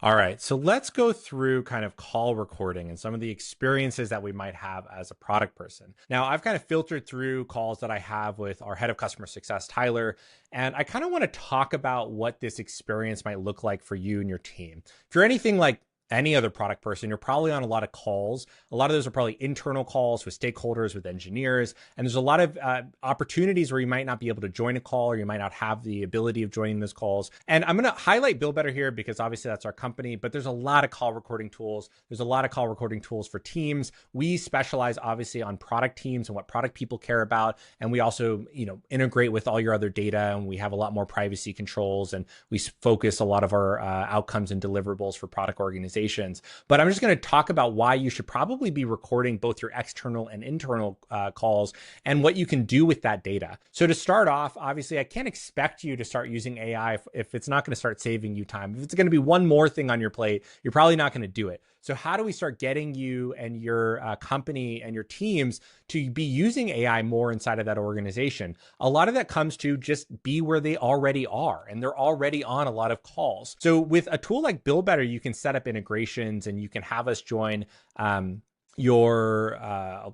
All right, so let's go through kind of call recording and some of the experiences that we might have as a product person. Now, I've kind of filtered through calls that I have with our head of customer success, Tyler, and I kind of want to talk about what this experience might look like for you and your team. If you're anything like any other product person, you're probably on a lot of calls. A lot of those are probably internal calls with stakeholders, with engineers. And there's a lot of opportunities where you might not be able to join a call or you might not have the ability of joining those calls. And I'm going to highlight Bill Better here because obviously that's our company, but there's a lot of call recording tools. There's a lot of call recording tools for teams. We specialize obviously on product teams and what product people care about. And we also, integrate with all your other data, and we have a lot more privacy controls, and we focus a lot of our outcomes and deliverables for product organizations. But I'm just going to talk about why you should probably be recording both your external and internal calls and what you can do with that data. So to start off, obviously, I can't expect you to start using AI if it's not going to start saving you time. If it's going to be one more thing on your plate, you're probably not going to do it. So how do we start getting you and your company and your teams to be using AI more inside of that organization? A lot of that comes to just be where they already are, and they're already on a lot of calls. So with a tool like Bill Better, you can set up integrations and you can have us join a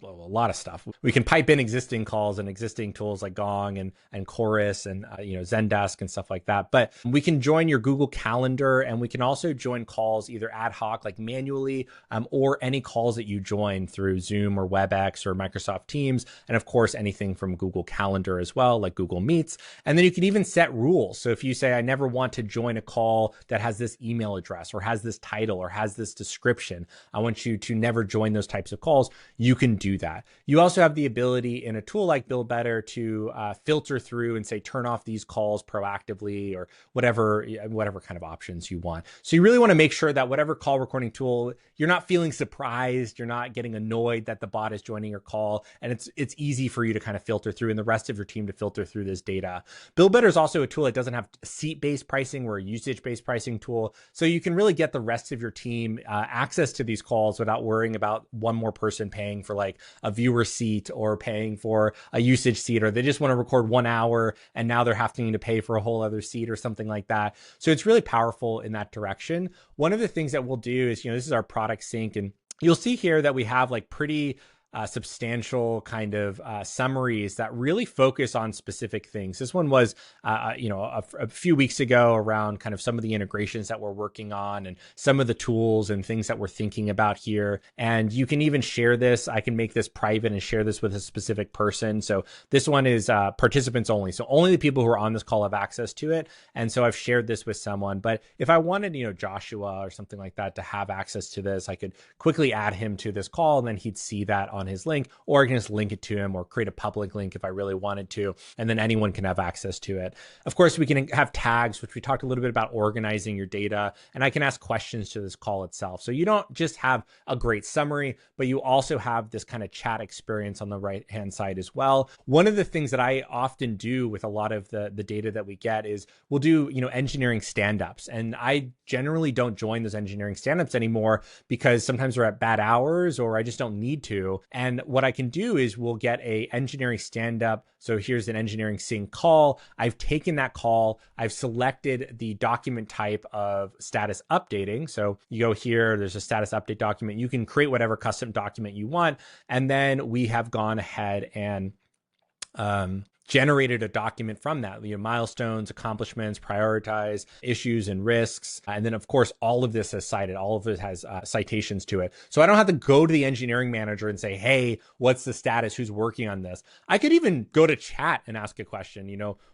lot of stuff. We can pipe in existing calls and existing tools like Gong and Chorus and Zendesk and stuff like that. But we can join your Google Calendar, and we can also join calls either ad hoc, like manually, or any calls that you join through Zoom or WebEx or Microsoft Teams, and of course anything from Google Calendar as well, like Google Meets. And then you can even set rules. So if you say, I never want to join a call that has this email address or has this title or has this description, I want you to never join those types of calls, you can do that. You also have the ability in a tool like Bill Better to filter through and say, turn off these calls proactively, or whatever kind of options you want. So you really want to make sure that whatever call recording tool, you're not feeling surprised, you're not getting annoyed that the bot is joining your call, and it's easy for you to kind of filter through and the rest of your team to filter through this data. Bill Better is also a tool that doesn't have seat-based pricing or a usage-based pricing tool. So you can really get the rest of your team access to these calls without worrying about one more person paying for like a viewer seat or paying for a usage seat, or they just want to record 1 hour and now they're having to pay for a whole other seat or something like that. So it's really powerful in that direction. One of the things that we'll do is, this is our product sync, and you'll see here that we have like pretty substantial kind of summaries that really focus on specific things. This one was, a few weeks ago around kind of some of the integrations that we're working on and some of the tools and things that we're thinking about here. And you can even share this. I can make this private and share this with a specific person. So this one is participants only. So only the people who are on this call have access to it. And so I've shared this with someone. But if I wanted, Joshua or something like that to have access to this, I could quickly add him to this call, and then he'd see that on his link, or I can just link it to him or create a public link if I really wanted to, and then anyone can have access to it. Of course, we can have tags, which we talked a little bit about organizing your data, and I can ask questions to this call itself. So you don't just have a great summary, but you also have this kind of chat experience on the right-hand side as well. One of the things that I often do with a lot of the data that we get is we'll do, engineering stand-ups, and I generally don't join those engineering stand-ups anymore because sometimes we're at bad hours or I just don't need to. And what I can do is we'll get a engineering stand-up. So here's an engineering sync call. I've taken that call. I've selected the document type of status updating. So you go here, there's a status update document. You can create whatever custom document you want. And then we have gone ahead and generated a document from that, milestones, accomplishments, prioritize issues and risks. And then of course, all of this is cited, all of it has citations to it. So I don't have to go to the engineering manager and say, hey, what's the status? Who's working on this? I could even go to chat and ask a question,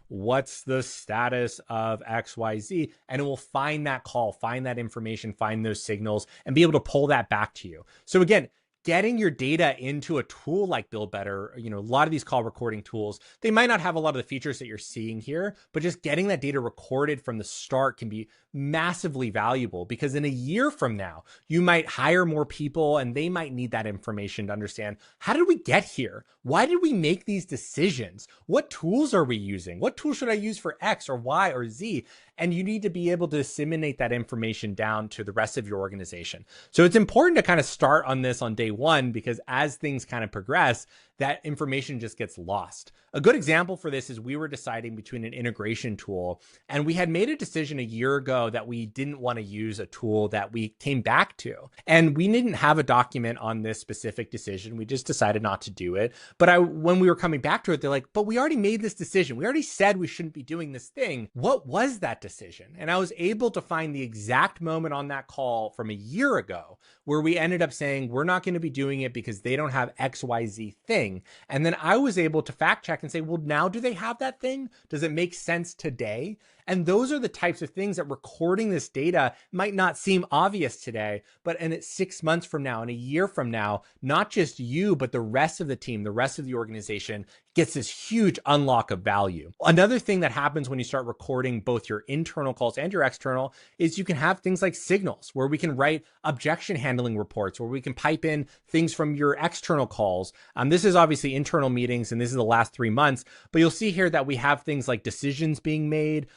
what's the status of XYZ? And it will find that call, find that information, find those signals, and be able to pull that back to you. So again, getting your data into a tool like Bill Better, a lot of these call recording tools, they might not have a lot of the features that you're seeing here, but just getting that data recorded from the start can be massively valuable, because in a year from now, you might hire more people and they might need that information to understand, how did we get here? Why did we make these decisions? What tools are we using? What tool should I use for X or Y or Z? And you need to be able to disseminate that information down to the rest of your organization. So it's important to kind of start on this on day one, because as things kind of progress, that information just gets lost. A good example for this is we were deciding between an integration tool, and we had made a decision a year ago that we didn't want to use a tool that we came back to. And we didn't have a document on this specific decision. We just decided not to do it. But when we were coming back to it, they're like, but we already made this decision. We already said we shouldn't be doing this thing. What was that decision? And I was able to find the exact moment on that call from a year ago where we ended up saying, we're not going to be doing it because they don't have XYZ thing. And then I was able to fact check and say, well, now do they have that thing? Does it make sense today? And those are the types of things that recording this data might not seem obvious today, but in 6 months from now, and a year from now, not just you, but the rest of the team, the rest of the organization gets this huge unlock of value. Another thing that happens when you start recording both your internal calls and your external is you can have things like signals where we can write objection handling reports, where we can pipe in things from your external calls. This is obviously internal meetings, and this is the last 3 months, but you'll see here that we have things like decisions being made,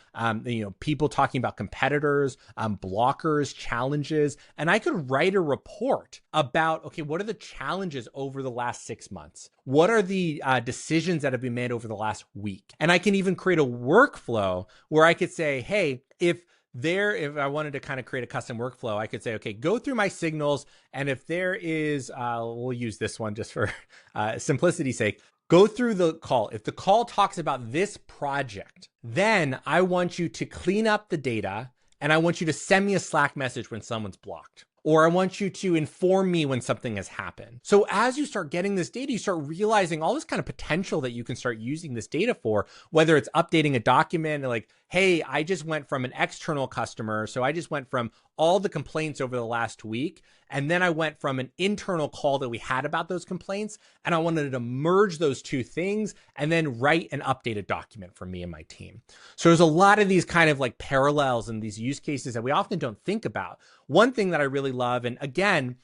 people talking about competitors, blockers, challenges, and I could write a report about, okay, what are the challenges over the last 6 months? What are the decisions that have been made over the last week? And I can even create a workflow where I could say, hey, if I wanted to kind of create a custom workflow, I could say, okay, go through my signals. And if there is, we'll use this one just for simplicity's sake, go through the call. If the call talks about this project, then I want you to clean up the data and I want you to send me a Slack message when someone's blocked. Or I want you to inform me when something has happened. So as you start getting this data, you start realizing all this kind of potential that you can start using this data for, whether it's updating a document, like, hey, I just went from an external customer. So I just went from all the complaints over the last week. And then I went from an internal call that we had about those complaints. And I wanted to merge those two things and then write an updated document for me and my team. So there's a lot of these kind of like parallels and these use cases that we often don't think about. One thing that I really love, and again,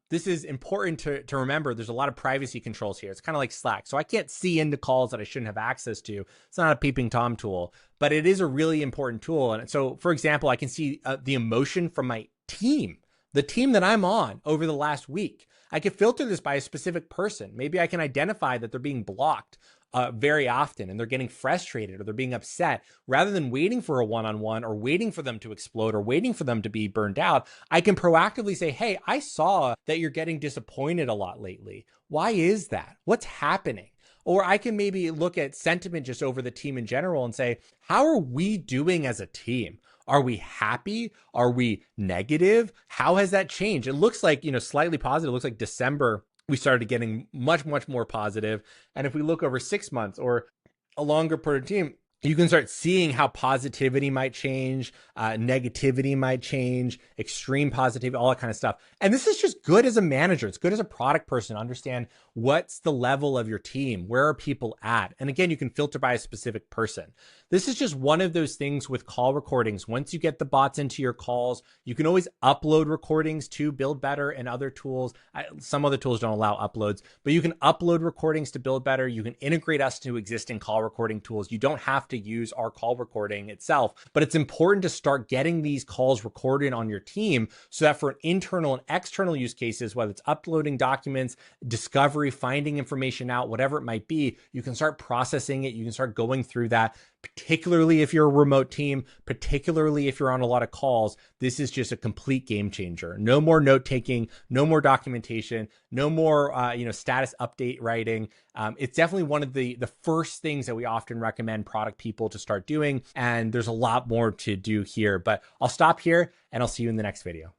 this is important to remember, there's a lot of privacy controls here. It's kind of like Slack. So I can't see into calls that I shouldn't have access to. It's not a peeping Tom tool, but it is a really important tool. And so, for example, I can see the emotion from my team, the team that I'm on over the last week. I could filter this by a specific person. Maybe I can identify that they're being blocked very often and they're getting frustrated or they're being upset. Rather than waiting for a one-on-one or waiting for them to explode or waiting for them to be burned out, I can proactively say, hey, I saw that you're getting disappointed a lot lately. Why is that? What's happening? Or I can maybe look at sentiment just over the team in general and say, how are we doing as a team? Are we happy? Are we negative? How has that changed? It looks like, slightly positive. It looks like December, we started getting much, much more positive. And if we look over 6 months or a longer period of time, you can start seeing how positivity might change, negativity might change, extreme positivity, all that kind of stuff. And this is just good as a manager. It's good as a product person to understand what's the level of your team. Where are people at? And again, you can filter by a specific person. This is just one of those things with call recordings. Once you get the bots into your calls, you can always upload recordings to Build Better and other tools. Some other tools don't allow uploads, but you can upload recordings to Build Better. You can integrate us to existing call recording tools. You don't have to use our call recording itself, but it's important to start getting these calls recorded on your team so that for internal and external use cases, whether it's uploading documents, discovery, finding information out, whatever it might be, you can start processing it. You can start going through that, particularly if you're a remote team, particularly if you're on a lot of calls. This is just a complete game changer. No more note taking, no more documentation, no more, status update writing. It's definitely one of the first things that we often recommend product people to start doing. And there's a lot more to do here, but I'll stop here and I'll see you in the next video.